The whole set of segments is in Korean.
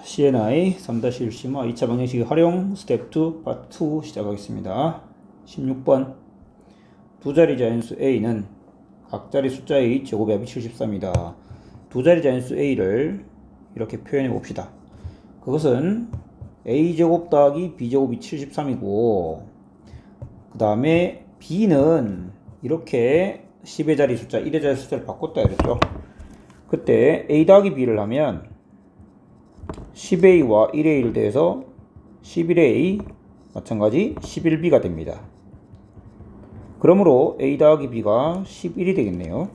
CNI 3-1 심화 2차 방정식 활용 스텝 2 파트 2 시작하겠습니다. 16번 두 자리 자연수 A는 각자리 숫자의 제곱의 합이 73이다. 두 자리 자연수 A를 이렇게 표현해 봅시다. 그것은 A제곱 더하기 B제곱이 73이고 그 다음에 B는 이렇게 10의 자리 숫자 1의 자리 숫자를 바꿨다 이랬죠. 그때 A 더하기 B를 하면 10A와 1A를 더해서 11A 마찬가지 11B가 됩니다. 그러므로 A 더하기 B가 11이 되겠네요.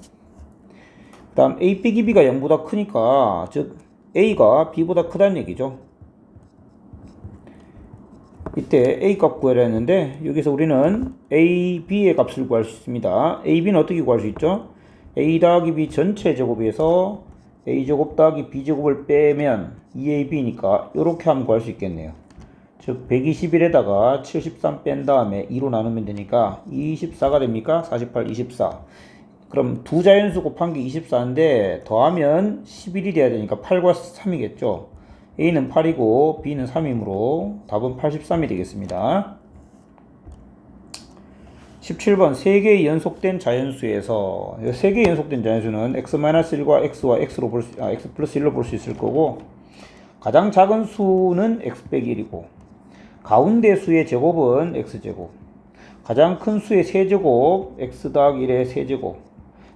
그 다음 A 빼기 B가 0보다 크니까 즉 A가 B보다 크다는 얘기죠. 이때 A 값 구하려 했는데 여기서 우리는 A, B의 값을 구할 수 있습니다. A, B는 어떻게 구할 수 있죠? A 더하기 B 전체 제곱에서 A제곱 더하기 B제곱을 빼면 2AB니까 이렇게 하면 구할 수 있겠네요. 즉 121에다가 73 뺀 다음에 2로 나누면 되니까 24가 됩니까? 48, 24. 그럼 두 자연수 곱한 게 24인데 더하면 11이 돼야 되니까 8과 3이겠죠. A는 8이고 B는 3이므로 답은 83이 되겠습니다. 17번 3개의 연속된 자연수에서 3개의 연속된 자연수는 x-1과 x와 x로 x 플러스 1로 볼 수 있을 거고 가장 작은 수는 x 빼기 1이고 가운데 수의 제곱은 x제곱 가장 큰 수의 세제곱 x 더하기 1의 세제곱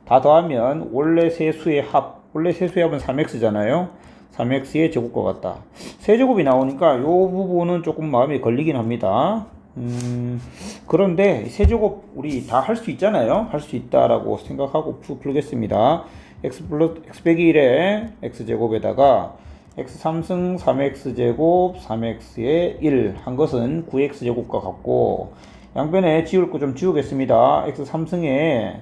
다 더하면 원래 세 수의 합 원래 세 수의 합은 3x잖아요. 3x의 제곱과 같다. 세제곱이 나오니까 이 부분은 조금 마음에 걸리긴 합니다. 그런데 세제곱 우리 다 할 수 있잖아요. 할 수 있다라고 생각하고 풀겠습니다. x 빼기 1의 x제곱에다가 x 3승 3x제곱 3x의 1 한 것은 9x제곱과 같고 양변에 지울 거 좀 지우겠습니다. x 3승에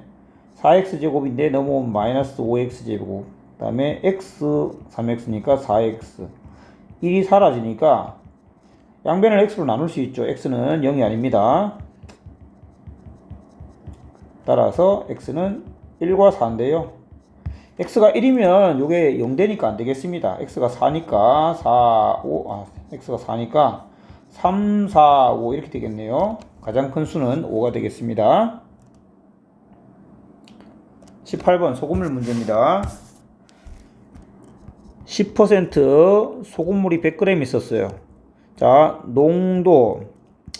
4x제곱인데 넘어오면 마이너스 5x제곱 그 다음에 x 3x니까 4x 1이 사라지니까 양변을 x로 나눌 수 있죠. x는 0이 아닙니다. 따라서 x는 1과 4인데요. x가 1이면 요게 0 되니까 안 되겠습니다. x가 4니까 x가 4니까 3, 4, 5 이렇게 되겠네요. 가장 큰 수는 5가 되겠습니다. 18번 소금물 문제입니다. 10% 소금물이 100g 있었어요. 자, 농도,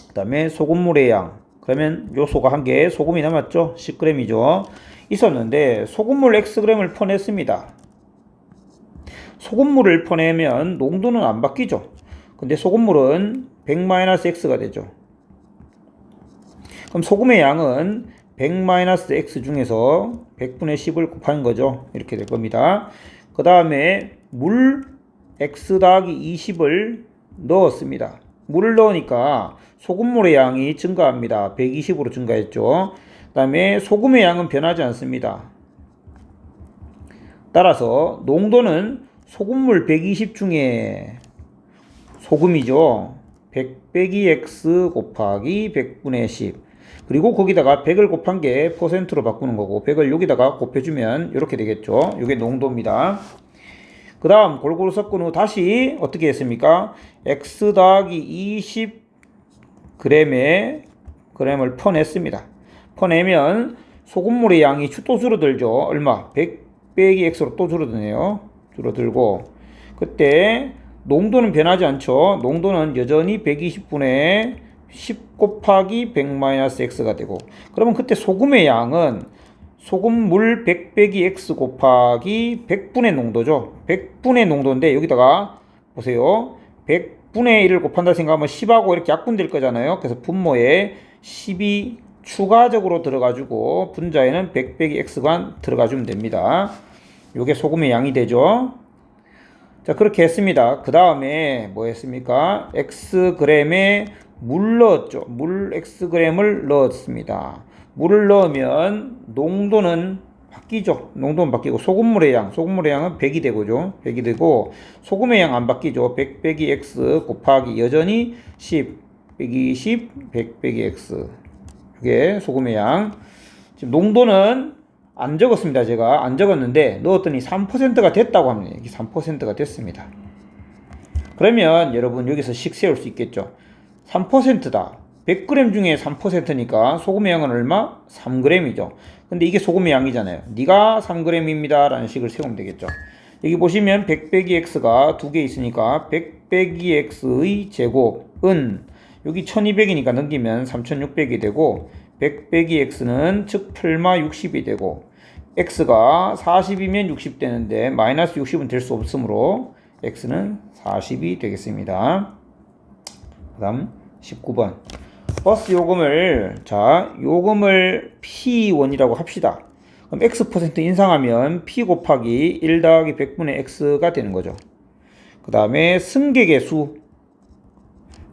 그 다음에 소금물의 양. 그러면 요소가 한 개, 소금이 남았죠? 10g이죠. 있었는데, 소금물 xg을 퍼냈습니다. 소금물을 퍼내면 농도는 안 바뀌죠. 근데 소금물은 100-x가 되죠. 그럼 소금의 양은 100-x 중에서 100분의 10을 곱하는 거죠. 이렇게 될 겁니다. 그 다음에 물 x 더하기 20을 넣었습니다. 물을 넣으니까 소금물의 양이 증가합니다. 120으로 증가했죠. 그 다음에 소금의 양은 변하지 않습니다. 따라서 농도는 소금물 120 중에 소금이죠. 100 빼기 x 곱하기 100분의 10 그리고 거기다가 100을 곱한 게 퍼센트로 바꾸는 거고 100을 여기다가 곱해주면 이렇게 되겠죠. 이게 농도입니다. 그 다음 골고루 섞은 후 다시 어떻게 했습니까? x 더하기 20g을 퍼냈습니다. 퍼내면 소금물의 양이 또 줄어들죠. 얼마? 100 빼기 x로 또 줄어드네요. 줄어들고 그때 농도는 변하지 않죠. 농도는 여전히 120분의 10 곱하기 100-x가 되고 그러면 그때 소금의 양은 소금물 100 빼기 x 곱하기 100분의 농도죠. 100분의 농도인데 여기다가 보세요. 100분의 1을 곱한다 생각하면 10하고 이렇게 약분될 거잖아요. 그래서 분모에 10이 추가적으로 들어가지고 분자에는 100 빼기 x가 들어가주면 됩니다. 요게 소금의 양이 되죠. 자, 그렇게 했습니다. 그 다음에 뭐 했습니까? xg에 물 넣었죠. 물 xg을 넣었습니다. 물을 넣으면 농도는 바뀌죠. 농도는 바뀌고 소금물의 양은 100이 되고죠. 100이 되고 소금의 양 안 바뀌죠. 100 빼기 x 곱하기 여전히 10 빼기 10 100 빼기 x 이게 소금의 양. 지금 농도는 안 적었습니다. 제가 안 적었는데 넣었더니 3%가 됐다고 합니다. 이게 3%가 됐습니다. 그러면 여러분 여기서 식 세울 수 있겠죠. 3%다. 100g 중에 3%니까 소금의 양은 얼마? 3g이죠. 근데 이게 소금의 양이잖아요. 네가 3g입니다 라는 식을 세우면 되겠죠. 여기 보시면 100 빼기 x가 두 개 있으니까 100 빼기 x의 제곱은 여기 1200이니까 넘기면 3600이 되고 100 빼기 x는 즉 8마 60이 되고 x가 40이면 60 되는데 마이너스 60은 될 수 없으므로 x는 40이 되겠습니다. 그 다음 19번 버스 요금을 요금을 P1이라고 합시다. 그럼 X% 인상하면 P 곱하기 1 더하기 100분의 X가 되는 거죠. 그 다음에 승객의 수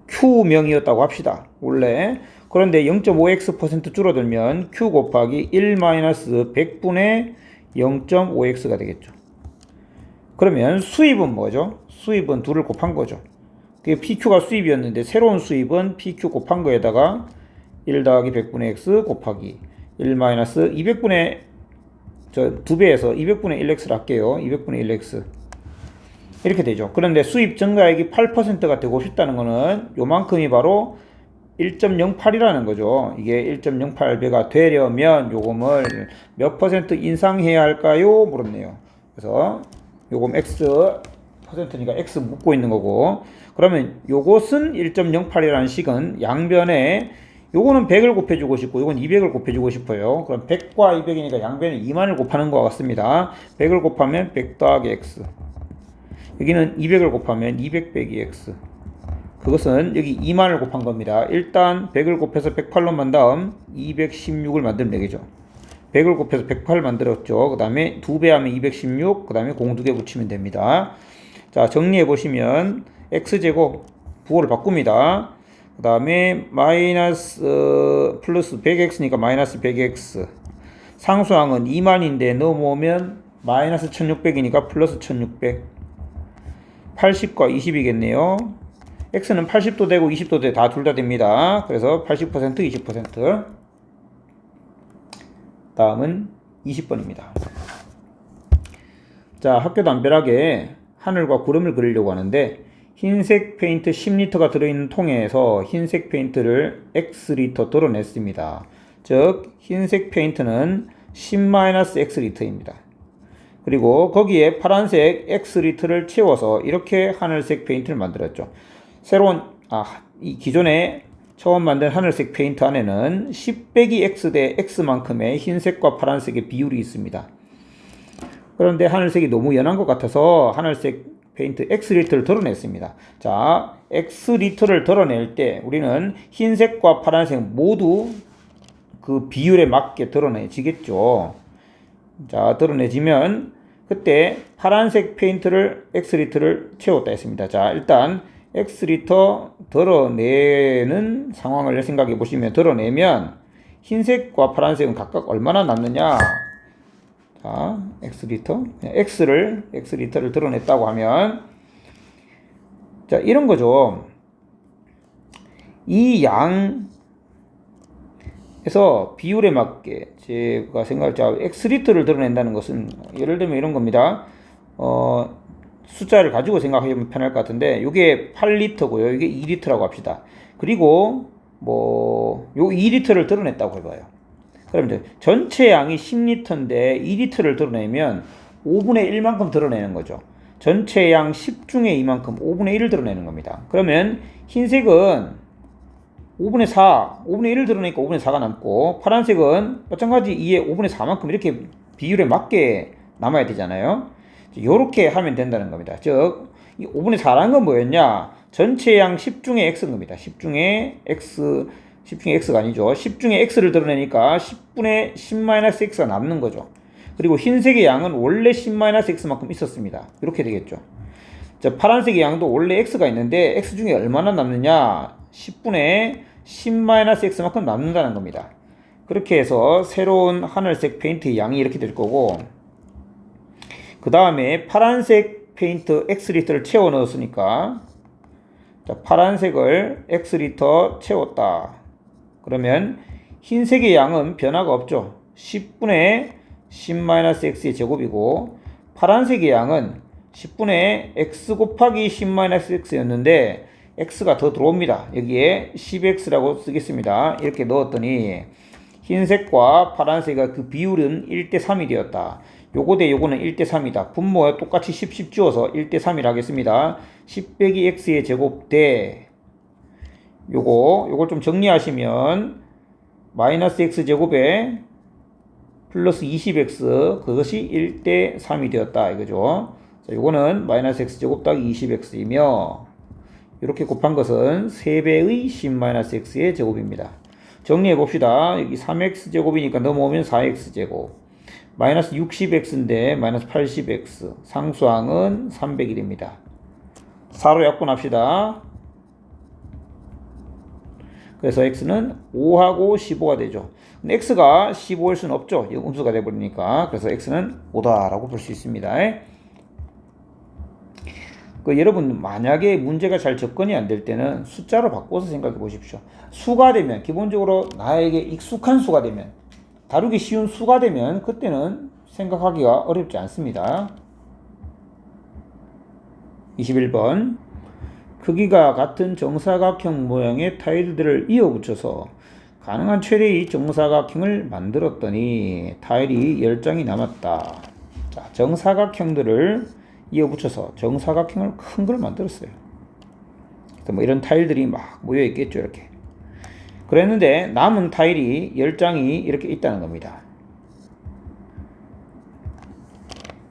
Q명이었다고 합시다. 원래. 그런데 0.5X% 줄어들면 Q 곱하기 1 마이너스 100분의 0.5X가 되겠죠. 그러면 수입은 뭐죠? 수입은 2를 곱한 거죠. 그게 PQ가 수입이었는데 새로운 수입은 PQ 곱한 거에다가 1 더하기 100분의 X 곱하기 1 마이너스 200분의 2배에서 200분의 1X를 할게요. 200분의 1X 이렇게 되죠. 그런데 수입 증가액이 8%가 되고 싶다는 거는 요만큼이 바로 1.08이라는 거죠. 이게 1.08배가 되려면 요금을 몇 퍼센트 인상해야 할까요? 물었네요. 그래서 요금 X%니까 X 묻고 있는 거고, 그러면 요것은 1.08이라는 식은 양변에 요거는 100을 곱해주고 싶고 요건 200을 곱해주고 싶어요. 그럼 100과 200이니까 양변에 2만을 곱하는 것 같습니다. 100을 곱하면 100 더하기 X, 여기는 200을 곱하면 200 빼기 X, 그것은 여기 2만을 곱한 겁니다. 일단 100을 곱해서 108로 만 다음 216을 만들면 되겠죠. 100을 곱해서 108 만들었죠. 그 다음에 2배 하면 216, 그 다음에 0 2개 붙이면 됩니다. 자, 정리해 보시면 x제곱 부호를 바꿉니다. 그 다음에 마이너스 플러스 100x니까 마이너스 100x, 상수항은 2만인데 넘어오면 마이너스 1600이니까 플러스 1600, 80과 20이겠네요. x는 80도 되고 20도 돼, 다 둘 다 됩니다. 그래서 80% 20%. 다음은 20번입니다. 자, 학교 담벼락에 하늘과 구름을 그리려고 하는데 흰색 페인트 10리터가 들어있는 통에서 흰색 페인트를 X리터 덜어냈습니다. 즉 흰색 페인트는 10-X리터입니다. 그리고 거기에 파란색 X리터를 채워서 이렇게 하늘색 페인트를 만들었죠. 이 기존에 처음 만든 하늘색 페인트 안에는 10 빼기 X 대 X만큼의 흰색과 파란색의 비율이 있습니다. 그런데 하늘색이 너무 연한 것 같아서 하늘색 페인트 X리터를 덜어냈습니다. 자, X리터를 덜어낼 때 우리는 흰색과 파란색 모두 그 비율에 맞게 덜어내지겠죠. 자, 덜어내지면 그때 파란색 페인트를 X리터를 채웠다 했습니다. 자, 일단 X리터 덜어내는 상황을 생각해 보시면, 덜어내면 흰색과 파란색은 각각 얼마나 남느냐. 자, X리터를 덜어냈다고 하면, 자, 이런 거죠. 이 양에서 비율에 맞게 제가 생각할 때 X리터를 덜어낸다는 것은 예를 들면 이런 겁니다. 숫자를 가지고 생각하면 편할 것 같은데, 이게 8리터고요. 이게 2리터라고 합시다. 그리고 요 2리터를 덜어냈다고 해봐요. 그럼 이제 전체 양이 10리터인데 2리터를 덜어내면 5분의 1만큼 덜어내는 거죠. 전체 양 10 중에 이만큼 5분의 1을 덜어내는 겁니다. 그러면 흰색은 5분의 1을 덜어내니까 5분의 4가 남고, 파란색은 마찬가지 2의 5분의 4만큼 이렇게 비율에 맞게 남아야 되잖아요. 이렇게 하면 된다는 겁니다. 즉, 이 5분의 4라는 건 뭐였냐? 전체 양 10 중에 X인 겁니다. 10 중에 X가 아니죠. 10 중에 X를 덜어내니까 10분의 10-X가 남는 거죠. 그리고 흰색의 양은 원래 10-X만큼 있었습니다. 이렇게 되겠죠. 자, 파란색의 양도 원래 X가 있는데 X 중에 얼마나 남느냐? 10분의 10-X만큼 남는다는 겁니다. 그렇게 해서 새로운 하늘색 페인트의 양이 이렇게 될 거고, 그 다음에 파란색 페인트 X리터를 채워 넣었으니까, 자, 파란색을 X리터 채웠다. 그러면 흰색의 양은 변화가 없죠. 10분의 10-X의 제곱이고, 파란색의 양은 10분의 x 곱하기 10-x였는데 x가 더 들어옵니다. 여기에 10x라고 쓰겠습니다. 이렇게 넣었더니 흰색과 파란색의 그 비율은 1대3이 되었다. 요거 대 요거는 1대3이다. 분모에 똑같이 10 지워서 1대3이라 하겠습니다. 10 빼기 x의 제곱 대 요걸 좀 정리하시면 마이너스 x 제곱에 플러스 20x 그것이 1대3이 되었다 이거죠. 자, 요거는 마이너스 x 제곱 더하기 20x이며 이렇게 곱한 것은 3배의 10-x의 제곱입니다. 정리해 봅시다. 여기 3x 제곱이니까 넘어오면 4x 제곱 마이너스 60x인데 마이너스 80x 상수항은 300이 됩니다. 4로 약분합시다. 그래서 x는 5하고 15가 되죠. x가 15일 수는 없죠. 음수가 되어버리니까. 그래서 x는 5다라고 볼 수 있습니다. 여러분 만약에 문제가 잘 접근이 안 될 때는 숫자로 바꿔서 생각해 보십시오. 수가 되면 기본적으로 나에게 익숙한 수가 되면 다루기 쉬운 수가 되면 그때는 생각하기가 어렵지 않습니다. 21번 크기가 같은 정사각형 모양의 타일들을 이어붙여서 가능한 최대의 정사각형을 만들었더니 타일이 10장이 남았다. 자, 정사각형들을 이어붙여서 정사각형을 큰 걸 만들었어요. 그래서 뭐 이런 타일들이 막 모여 있겠죠, 이렇게. 그랬는데 남은 타일이 10장이 이렇게 있다는 겁니다.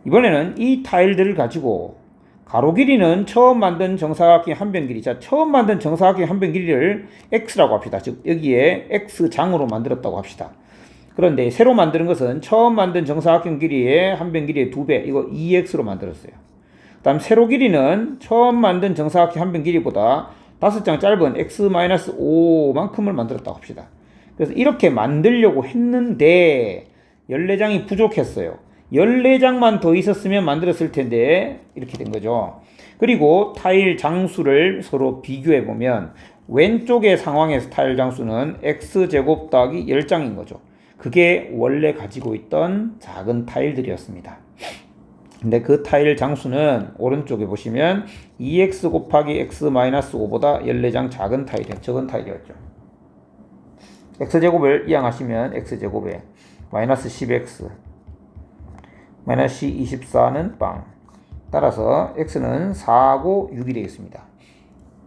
이번에는 이 타일들을 가지고 가로 길이는 처음 만든 정사각형 한 변 길이. 자, 처음 만든 정사각형 한 변 길이를 x라고 합시다. 즉 여기에 x장으로 만들었다고 합시다. 그런데 새로 만드는 것은 처음 만든 정사각형 길이의 한 변 길이의 2배. 이거 2x로 만들었어요. 그 다음 세로 길이는 처음 만든 정사각형 한 변 길이보다 5장 짧은 x-5만큼을 만들었다고 합시다. 그래서 이렇게 만들려고 했는데 14장이 부족했어요. 14장만 더 있었으면 만들었을 텐데 이렇게 된 거죠. 그리고 타일 장수를 서로 비교해 보면 왼쪽의 상황에서 타일 장수는 x제곱 더하기 10장인 거죠. 그게 원래 가지고 있던 작은 타일들이었습니다. 근데 그 타일 장수는 오른쪽에 보시면 2x 곱하기 x-5보다 14장 작은 적은 타일이었죠. x제곱을 이항하시면 x제곱에 마이너스 10x 마이너스 24는 빵. 따라서 x는 4하고 6이 되겠습니다.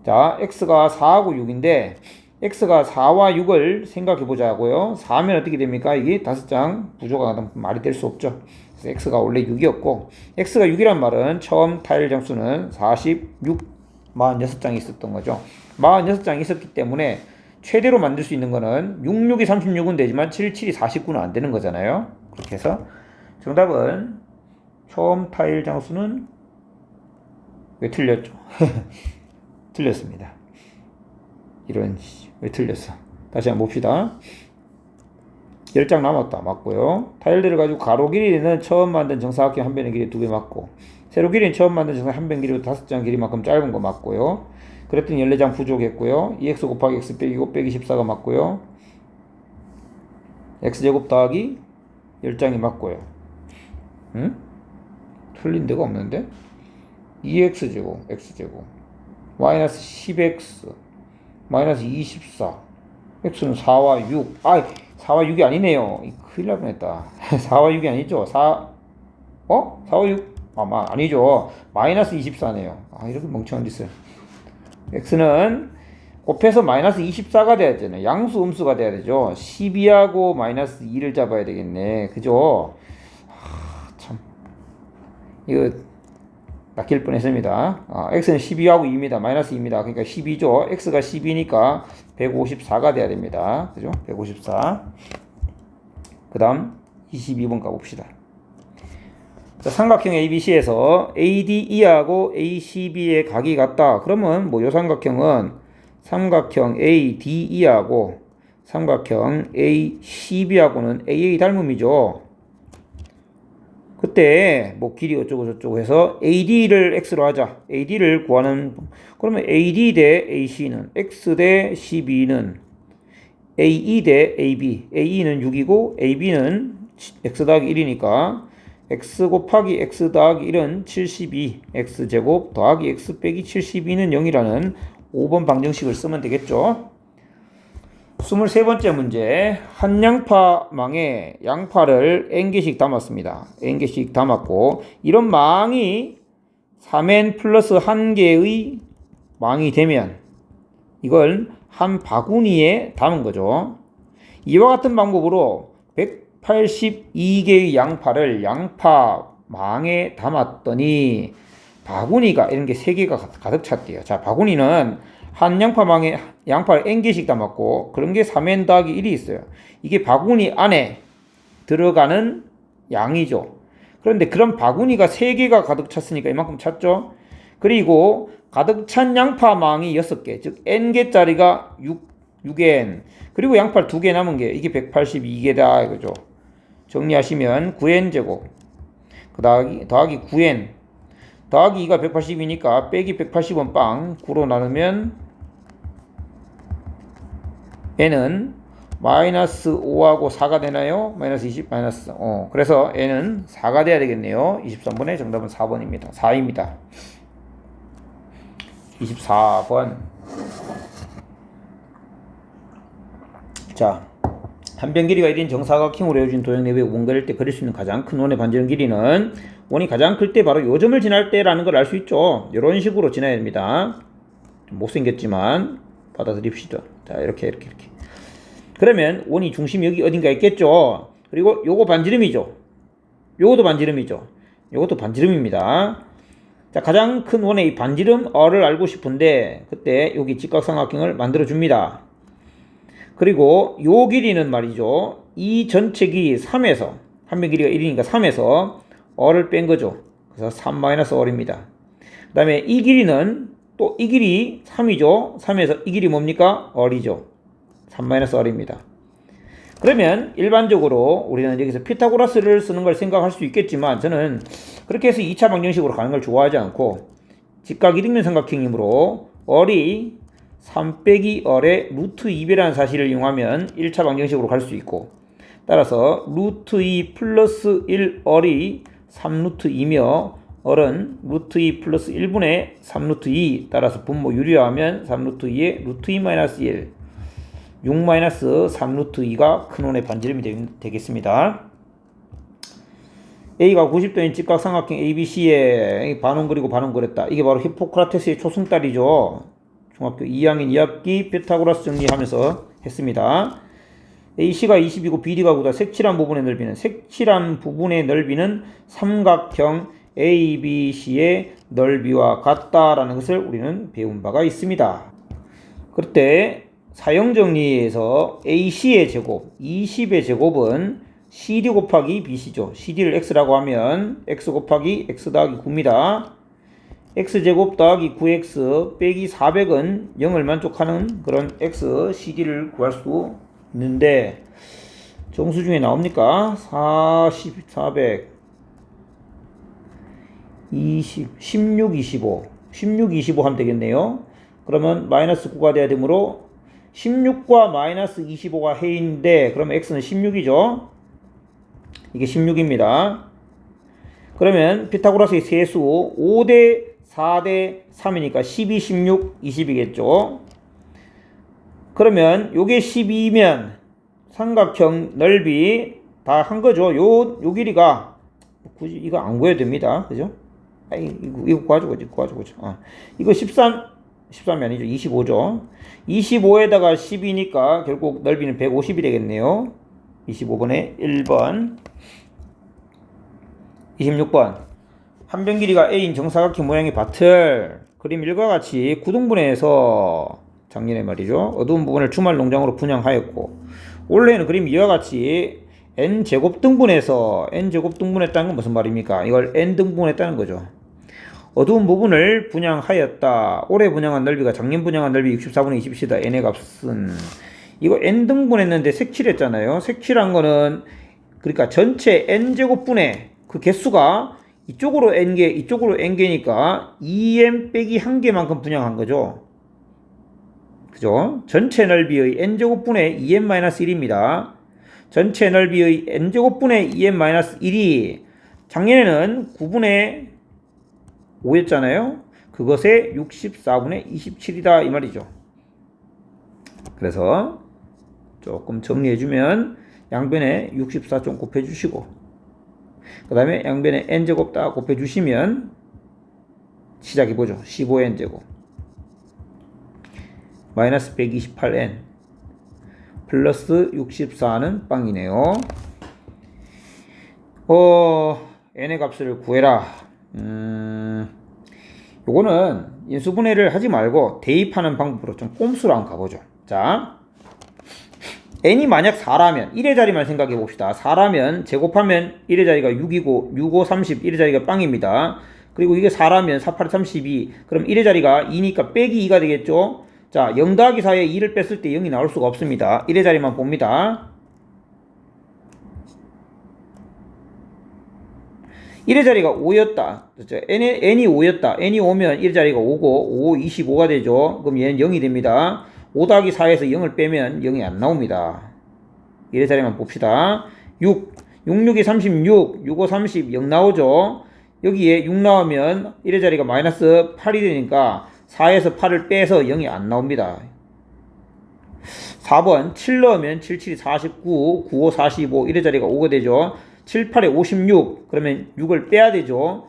자, x가 4하고 6인데 x가 4와 6을 생각해 보자고요. 4면 어떻게 됩니까? 이게 5장 부조가 말이 될 수 없죠. 그래서 x가 원래 6이었고 x가 6이란 말은 처음 타일 장수는 46장이 있었던 거죠. 46장이 있었기 때문에 최대로 만들 수 있는 거는 66이 36은 되지만 77이 49는 안 되는 거잖아요. 그렇게 해서 정답은 처음 타일 장수는 왜 틀렸죠? 틀렸습니다. 왜 틀렸어? 다시 한번 봅시다. 10장 남았다. 맞고요. 타일들을 가지고 가로 길이는 처음 만든 정사각형 한 변의 길이 2배 맞고 세로 길이는 처음 만든 정사각형 한 변 길이보다 5장 길이만큼 짧은 거 맞고요. 그랬더니 14장 부족했고요. 2x 곱하기 x 빼기 5 빼기 14가 맞고요. x제곱 더하기 10장이 맞고요. 응? 틀린 데가 없는데? 2x제곱, x제곱, 마이너스 10x, 마이너스 24, x는 4와 6, 4와 6이 아니네요. 큰일 날 뻔했다. 4와 6이 아니죠? 4와 6? 아니죠. 마이너스 24네요. 이렇게 멍청한 짓을. x는 곱해서 마이너스 24가 돼야 되잖아요. 양수 음수가 돼야 되죠. 12하고 마이너스 2를 잡아야 되겠네. 그죠? 이거 낚일 뻔했습니다. x는 12하고 2입니다. 마이너스 2입니다. 그러니까 12죠. x가 12니까 154가 돼야 됩니다. 그죠? 154. 그 다음 22번 가봅시다. 자, 삼각형 ABC에서 ADE하고 ACB의 각이 같다. 그러면 요 삼각형은 삼각형 ADE하고 삼각형 ACB하고는 AA 닮음이죠. 그때 길이 어쩌고 저쩌고 해서 AD를 X로 하자. AD를 구하는. 그러면 AD 대 AC는 X 대 CB는 AE 대 AB. AE는 6이고 AB는 X 더하기 1이니까 x 곱하기 x 더하기 1은 72, x제곱 더하기 x 빼기 72는 0이라는 5번 방정식을 쓰면 되겠죠. 23번째 문제. 한 양파망에 양파를 n개씩 담았습니다. n개씩 담았고, 이런 망이 3n 플러스 1개의 망이 되면 이걸 한 바구니에 담은 거죠. 이와 같은 방법으로 182개의 양파를 양파망에 담았더니 바구니가 이런 게 3개가 가득 찼대요. 자, 바구니는 한 양파망에 양파를 n개씩 담았고, 그런 게 3n 더하기 1이 있어요. 이게 바구니 안에 들어가는 양이죠. 그런데 그런 바구니가 3개가 가득 찼으니까 이만큼 찼죠. 그리고 가득 찬 양파망이 6개, 즉 n개짜리가 6n, 그리고 양파를 2개 남은 게 이게 182개다 이거죠. 정리하시면 9n제곱 더하기 9n 더하기 2가 180이니까 빼기 180은 빵, 9로 나누면 n은 마이너스 5하고 4가 되나요? 마이너스 20, 마이너스 그래서 n은 4가 돼야 되겠네요. 23번의 정답은 4번입니다. 4입니다. 24번. 자, 한 변 길이가 1인 정사각형으로 이어진 도형 내부에 원그릴 때 그릴 수 있는 가장 큰 원의 반지름 길이는, 원이 가장 클 때 바로 요 점을 지날 때라는 걸 알 수 있죠. 이런 식으로 지나야 됩니다. 좀 못생겼지만 받아들입시다. 자, 이렇게. 그러면 원이 중심이 여기 어딘가 있겠죠. 그리고 요거 반지름이죠. 요것도 반지름이죠. 요것도 반지름입니다. 자, 가장 큰 원의 이 반지름을 알고 싶은데, 그때 여기 직각삼각형을 만들어 줍니다. 그리고 요 길이는 말이죠, 이 전체 길이 3에서, 한 변 길이가 1이니까 3에서 어를 뺀 거죠. 그래서 3-어입니다. 그 다음에 이 길이는 또 이 길이 3이죠. 3에서 이 길이 뭡니까? 어이죠. 3-어입니다. 그러면 일반적으로 우리는 여기서 피타고라스를 쓰는 걸 생각할 수 있겠지만, 저는 그렇게 해서 2차 방정식으로 가는 걸 좋아하지 않고 직각 이등변 삼각형이므로 어리 3 빼기 얼의 루트 2배라는 사실을 이용하면 1차 방정식으로 갈 수 있고, 따라서 루트 2 플러스 1 얼이 3 루트 2며 얼은 루트 2 플러스 1분의 3 루트 2, 따라서 분모 유리화하면 3 루트 2에 루트 2 마이너스 1, 6 마이너스 3 루트 2가 큰 원의 반지름이 되겠습니다. A가 90도인 직각삼각형 ABC에 반원 그리고 반원 그렸다. 이게 바로 히포크라테스의 초승달이죠. 중학교 2학년 2학기 피타고라스 정리하면서 했습니다. AC가 20이고 BD가 9다. 색칠한 부분의 넓이는 삼각형 ABC의 넓이와 같다라는 것을 우리는 배운 바가 있습니다. 그때 사형정리에서 AC의 제곱, 20의 제곱은 CD 곱하기 BC죠. CD를 X라고 하면 X 곱하기 X 더하기 9입니다. X제곱 더하기 9X 빼기 400은 0을 만족하는 그런 X, CD를 구할 수 있는데, 정수 중에 나옵니까? 40, 400, 20, 16, 25. 16, 25 하면 되겠네요. 그러면 마이너스 9가 돼야 되므로 16과 마이너스 25가 해인데, 그러면 X는 16이죠. 이게 16입니다. 그러면 피타고라스의 세수 5대 4대 3이니까 12, 16, 20이겠죠. 그러면 요게 12면 삼각형 넓이 다 한 거죠. 요 길이가 굳이 이거 안 구해도 됩니다. 그죠? 이거 구하죠. 이거 13이 아니죠. 25죠. 25에다가 10이니까 결국 넓이는 150이 되겠네요. 25번에 1번. 26번. 한 변 길이가 A인 정사각형 모양의 밭을 그림 1과 같이 구등분해해서, 작년에 말이죠, 어두운 부분을 주말 농장으로 분양하였고, 원래는 그림 2와 같이 n제곱 등분해서, n제곱 등분했다는 건 무슨 말입니까? 이걸 n등분했다는 거죠. 어두운 부분을 분양하였다. 올해 분양한 넓이가 작년 분양한 넓이 64분의 20이다. n의 값은, 이거 n등분했는데 색칠했잖아요. 색칠한 거는, 그러니까 전체 n제곱분의 그 개수가 이쪽으로 n개, 이쪽으로 n개니까 2n 빼기 1개만큼 분양한 거죠. 그죠? 전체 넓이의 n제곱분의 2n-1입니다. 전체 넓이의 n제곱분의 2n-1이 작년에는 9분의 5였잖아요. 그것의 64분의 27이다 이 말이죠. 그래서 조금 정리해주면 양변에 64 좀 곱해주시고 그 다음에 양변에 n제곱 다 곱해주시면 시작해보죠. 15n제곱 마이너스 128n 플러스 64는 빵이네요. n의 값을 구해라. 요거는 인수분해를 하지 말고 대입하는 방법으로 좀 꼼수로 한번 가보죠. 자, n이 만약 4라면 1의 자리만 생각해 봅시다. 4라면 제곱하면 1의 자리가 6이고 6, 5, 30 1의 자리가 빵입니다. 그리고 이게 4라면 4, 8, 32 그럼 1의 자리가 2니까 빼기 2가 되겠죠. 자, 0 더하기 4에 2를 뺐을 때 0이 나올 수가 없습니다. 1의 자리만 봅니다. 1의 자리가 5였다. n이 5였다. n이 5면 1의 자리가 5고 5, 25가 되죠. 그럼 얘는 0이 됩니다. 5 더하기 4에서 0을 빼면 0이 안 나옵니다. 1의 자리만 봅시다. 6, 6, 6이 36, 6, 5, 30, 0 나오죠. 여기에 6 나오면 1의 자리가 마이너스 8이 되니까 4에서 8을 빼서 0이 안 나옵니다. 4번 7 넣으면 7, 7이 49, 9, 5, 45, 1의 자리가 5가 되죠. 7, 8에 56 그러면 6을 빼야 되죠.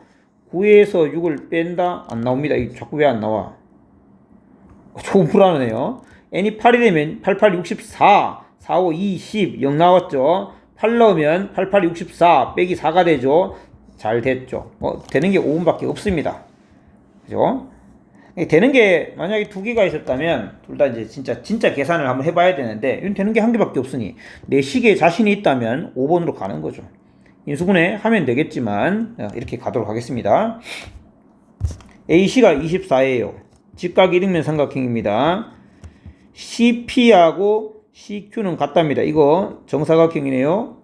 9에서 6을 뺀다? 안 나옵니다. 이거 자꾸 왜 안 나와? 조금 불안하네요. n이 8이 되면 8, 8, 64 4, 5, 20 0 나왔죠. 8 넣으면 8, 8, 64 빼기 4가 되죠. 잘 됐죠. 되는 게 5분밖에 없습니다. 그죠? 되는 게 만약에 두 개가 있었다면 둘 다 이제 진짜 계산을 한번 해봐야 되는데 이건 되는 게 한 개밖에 없으니 내 시계에 자신이 있다면 5번으로 가는 거죠. 인수분해 하면 되겠지만 이렇게 가도록 하겠습니다. AC가 24예요. 직각 이등변 삼각형입니다. CP하고 CQ는 같답니다. 이거 정사각형이네요.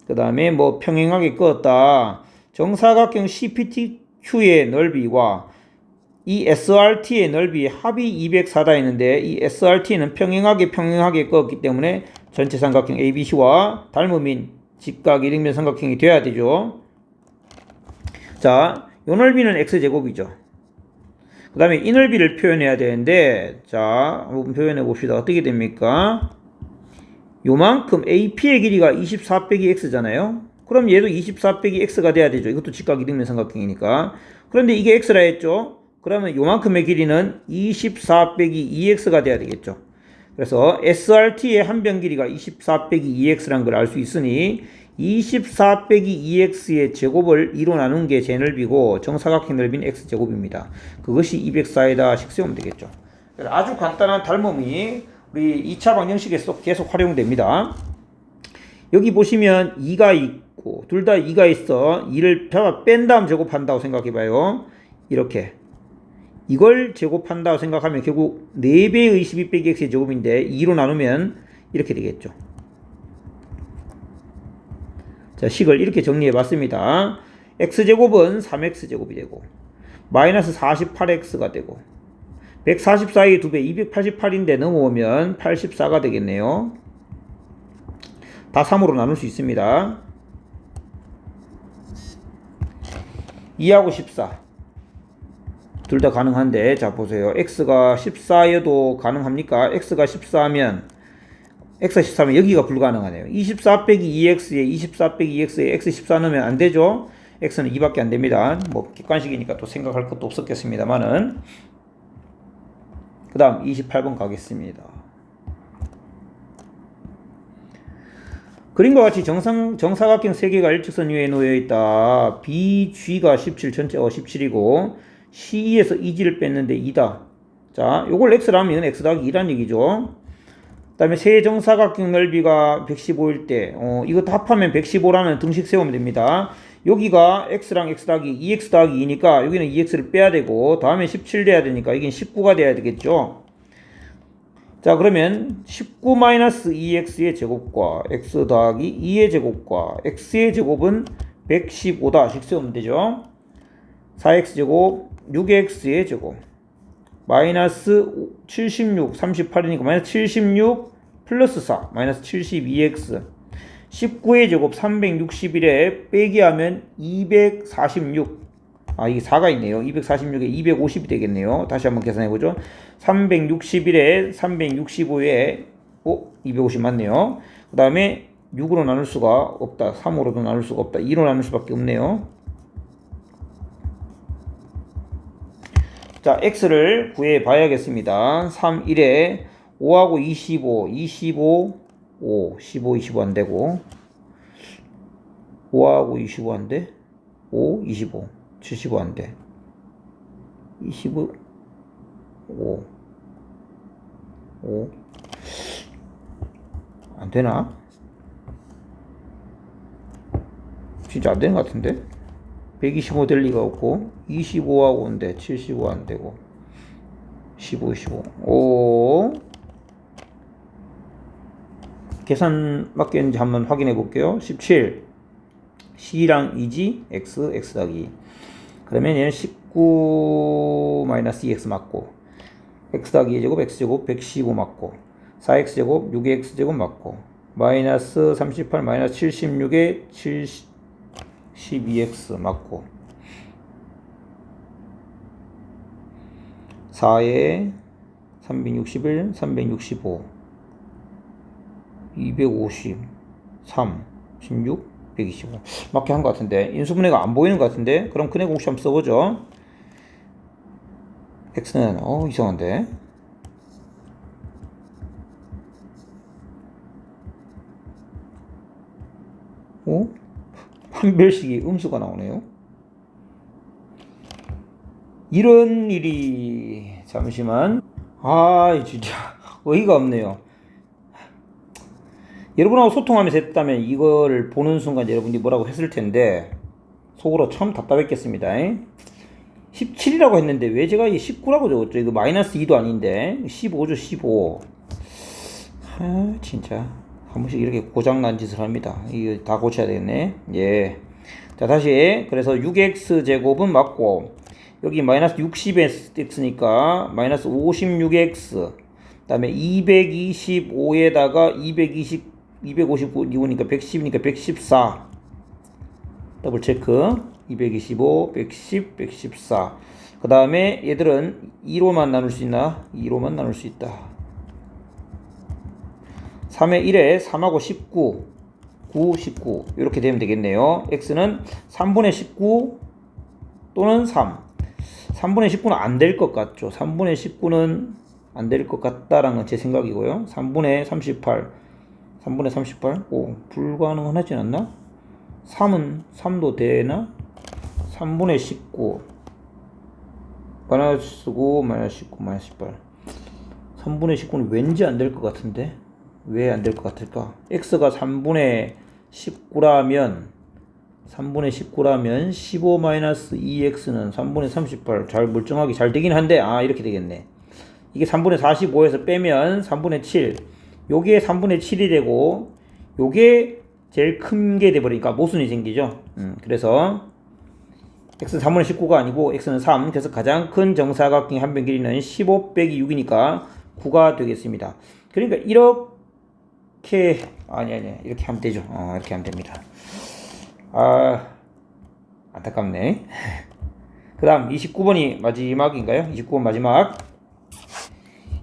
그 다음에 뭐 평행하게 그었다. 정사각형 CPTQ의 넓이와 이 SRT의 넓이 합이 204다 했는데 이 SRT는 평행하게 그었기 때문에 전체 삼각형 ABC와 닮음인 직각 이등변 삼각형이 돼야 되죠. 자, 요 넓이는 X제곱이죠. 그 다음에 이 넓이를 표현해야 되는데 자, 한번 표현해 봅시다. 어떻게 됩니까? 요만큼 AP의 길이가 24 빼기 X잖아요. 그럼 얘도 24 빼기 X가 돼야 되죠. 이것도 직각 이등변 삼각형이니까. 그런데 이게 X라 했죠. 그러면 요만큼의 길이는 24 빼기 2x가 돼야 되겠죠. 그래서 SRT의 한 변 길이가 24 빼기 2x라는 걸 알 수 있으니 24 빼기 2x의 제곱을 2로 나눈 게 제 넓이고 정사각형 넓이는 x제곱입니다. 그것이 204에다 식 세우면 되겠죠. 아주 간단한 닮음이 우리 2차 방정식에서 계속 활용됩니다. 여기 보시면 2가 있고 둘 다 2가 있어. 2를 뺀 다음 제곱한다고 생각해봐요. 이렇게 이걸 제곱한다고 생각하면 결국 4배의 12 빼기 x의 제곱인데 2로 나누면 이렇게 되겠죠. 자, 식을 이렇게 정리해 봤습니다. x제곱은 3x제곱이 되고 마이너스 48x가 되고 144의 2배 288인데 넘어오면 84가 되겠네요. 다 3으로 나눌 수 있습니다. 2하고 14 둘 다 가능한데 자 보세요. x가 14여도 가능합니까? x가 14면 여기가 불가능하네요. 24 빼기 2x에 24 빼기 2x에 x 14 넣으면 안 되죠. x는 2밖에 안 됩니다. 뭐 객관식이니까 또 생각할 것도 없었겠습니다만은. 그 다음 28번 가겠습니다. 그림과 같이 정사각형 3개가 일직선 위에 놓여 있다. BG가 17 전체가 17이고 CE에서 EG를 뺐는데 2다. 자, 요걸 x라면 x 더하기 2란 얘기죠. 그 다음에 세 정사각형 넓이가 115일 때 이거 다 합하면 115라는 등식 세우면 됩니다. 여기가 x랑 x 더하기 2x 더하기 2니까 여기는 2x를 빼야 되고 다음에 17 돼야 되니까 이게 19가 돼야 되겠죠. 자, 그러면 19-2x의 제곱과 x 더하기 2의 제곱과 x의 제곱은 115다 식 세우면 되죠. 4x제곱 6x의 제곱 마이너스 76 38이니까 마이너스 76 플러스 4 마이너스 72x 19의 제곱 361에 빼기 하면 246. 이게 4가 있네요. 246에 250이 되겠네요. 다시 한번 계산해 보죠. 361에 365에 250 맞네요. 그 다음에 6으로 나눌 수가 없다. 3으로도 나눌 수가 없다. 2로 나눌 수밖에 없네요. 자, x를 구해 봐야겠습니다. 3, 1에 5하고 25, 25, 5, 15, 25 안 되고 5하고 25 안 돼? 5, 25, 75 안 돼. 25, 5, 5 안 되나? 진짜 안 되는 것 같은데? 125 될 리가 없고 25하고인데 75 안 되고 15, 25 5 계산 맞겠는지 한번 확인해 볼게요. 17 C랑 2지 X, X 더하기 그러면 얘는 19 마이너스 2X 맞고 X 더하기 2제곱 X제곱 115 맞고 4X제곱 6X제곱 맞고 마이너스 38 마이너스 76에 12X 맞고 4에 361 365 250 3 16 125 맞게 한 것 같은데 인수분해가 안 보이는 것 같은데 그럼 근해 공식 한번 써보죠. X는 이상한데 판별식이 음수가 나오네요. 이런 일이 잠시만 진짜 어이가 없네요. 여러분하고 소통하면서 했다면 이거를 보는 순간 여러분이 뭐라고 했을 텐데 속으로 참 답답했겠습니다. 17이라고 했는데 왜 제가 이 19라고 적었죠? 이거 마이너스 2도 아닌데 15죠 15. 진짜 한 번씩 이렇게 고장난 짓을 합니다. 이거 다 고쳐야 되겠네. 예. 자, 다시. 그래서 6x 제곱은 맞고, 여기 마이너스 60x니까 마이너스 56x. 그 다음에 225에다가 259이니까 110이니까 114. 더블 체크. 225, 110, 114. 그 다음에 얘들은 2로만 나눌 수 있나? 2로만 나눌 수 있다. 3의 1에 3하고 19, 9, 19 이렇게 되면 되겠네요. x는 3분의 19 또는 3. 3분의 19는 안 될 것 같죠. 3분의 19는 안 될 것 같다라는 건 제 생각이고요. 3분의 38, 3분의 38, 불가능하지 않나? 3도 되나? 3분의 19 마이너스 9, 마이너스 19, 마이너스 18 3분의 19는 왠지 안 될 것 같은데 왜 안 될 것 같을까? x가 3분의 19라면 15-2x는 3분의 38 잘 멀쩡하게 잘 되긴 한데 이렇게 되겠네. 이게 3분의 45에서 빼면 3분의 7 요게 3분의 7이 되고 요게 제일 큰 게 돼버리니까 모순이 생기죠. 그래서 x는 3분의 19가 아니고 x는 3. 그래서 가장 큰 정사각형의 한 변 길이는 15 빼기 6이니까 9가 되겠습니다. 그러니까 이렇게 이렇게 하면 되죠. 이렇게 하면 됩니다. 안타깝네. 그 다음 29번이 마지막인가요? 29번 마지막.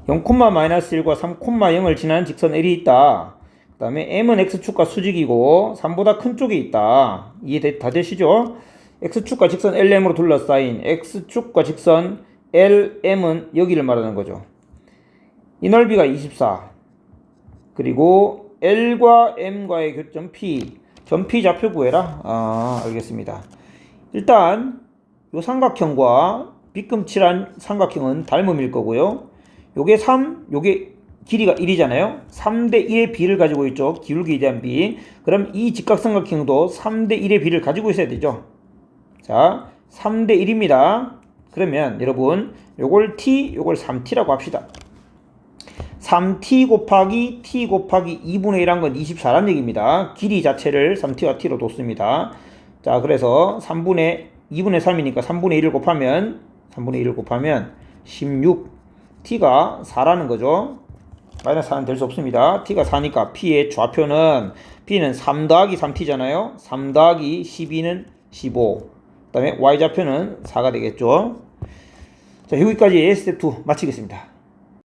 0,-1과 3,0을 지나는 직선 L이 있다. 그 다음에 M은 X축과 수직이고 3보다 큰 쪽에 있다. 이해 다 되시죠? X축과 직선 LM으로 둘러싸인 X축과 직선 LM은 여기를 말하는 거죠. 이 넓이가 24. 그리고 L과 M과의 교점 P. 점 P 좌표 구해라. 알겠습니다. 일단 요 삼각형과 빗금칠한 삼각형은 닮음일 거고요. 요게 3, 요게 길이가 1이잖아요. 3대 1의 비를 가지고 있죠. 기울기에 대한 비. 그럼 이 직각삼각형도 3대 1의 비를 가지고 있어야 되죠. 자, 3대 1입니다. 그러면 여러분 요걸 t, 요걸 3t라고 합시다. 3t 곱하기 t 곱하기 2분의 1한 건 24란 얘기입니다. 길이 자체를 3t와 t로 뒀습니다. 자, 그래서 2분의 3이니까 3분의 1을 곱하면 16. t가 4라는 거죠. 마이너스 4는 될 수 없습니다. t가 4니까 p의 좌표는 p는 3 더하기 3t잖아요. 3 더하기 12는 15. 그 다음에 y좌표는 4가 되겠죠. 자, 여기까지 스텝 2 마치겠습니다.